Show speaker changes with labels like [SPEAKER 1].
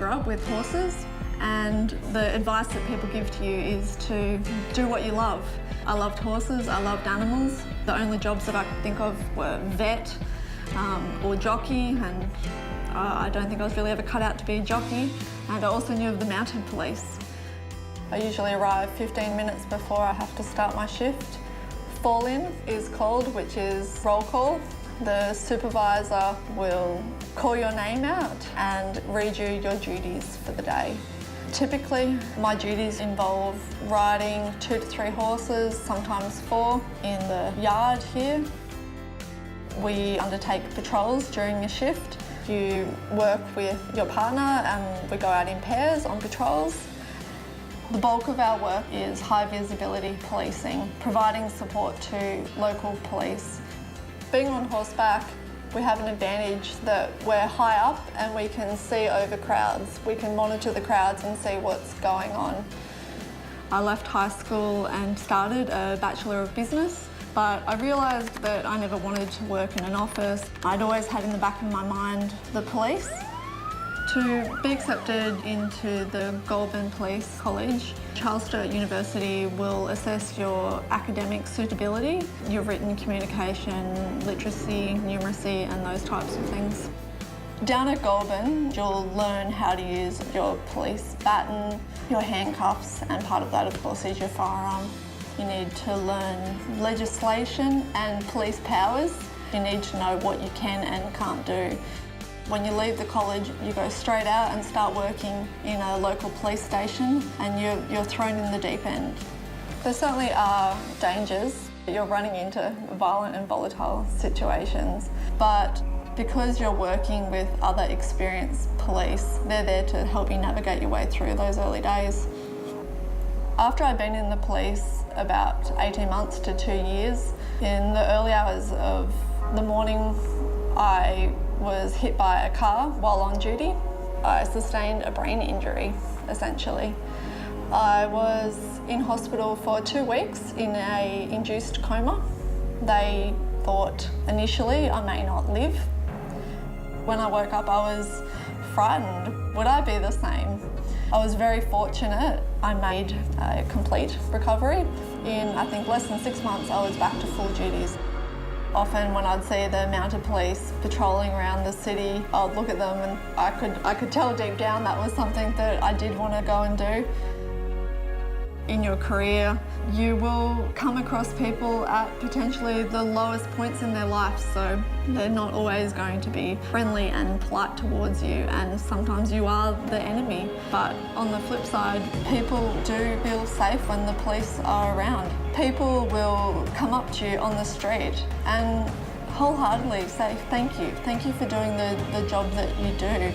[SPEAKER 1] grew up with horses, and the advice that people give to you is to do what you love. I loved horses, I loved animals. The only jobs that I could think of were vet or jockey, and I don't think I was really ever cut out to be a jockey. And I also knew of the mounted police. I usually arrive 15 minutes before I have to start my shift. Fall in is called, which is roll call. The supervisor will call your name out and read you your duties for the day. Typically, my duties involve riding 2 to 3 horses, sometimes 4, in the yard here. We undertake patrols during a shift. You work with your partner and we go out in pairs on patrols. The bulk of our work is high visibility policing, providing support to local police. Being on horseback, we have an advantage that we're high up and we can see over crowds. We can monitor the crowds and see what's going on. I left high school and started a Bachelor of Business, but I realised that I never wanted to work in an office. I'd always had in the back of my mind the police. To be accepted into the Goulburn Police College, Charles Sturt University will assess your academic suitability, your written communication, literacy, numeracy and those types of things. Down at Goulburn, you'll learn how to use your police baton, your handcuffs, and part of that, of course, is your firearm. You need to learn legislation and police powers. You need to know what you can and can't do. When you leave the college, you go straight out and start working in a local police station, and you're thrown in the deep end. There certainly are dangers. You're running into violent and volatile situations, but because you're working with other experienced police, they're there to help you navigate your way through those early days. After I'd been in the police about 18 months to 2 years, in the early hours of the morning, I was hit by a car while on duty. I sustained a brain injury, essentially. I was in hospital for 2 weeks in an induced coma. They thought initially I may not live. When I woke up, I was frightened. Would I be the same? I was very fortunate. I made a complete recovery. In, I think, less than 6 months, I was back to full duties. Often when I'd see the mounted police patrolling around the city, I'd look at them and I could tell deep down that was something that I did want to go and do. In your career, you will come across people at potentially the lowest points in their life, so they're not always going to be friendly and polite towards you, and sometimes you are the enemy. But on the flip side, people do feel safe when the police are around. People will come up to you on the street and wholeheartedly say thank you for doing the job that you do.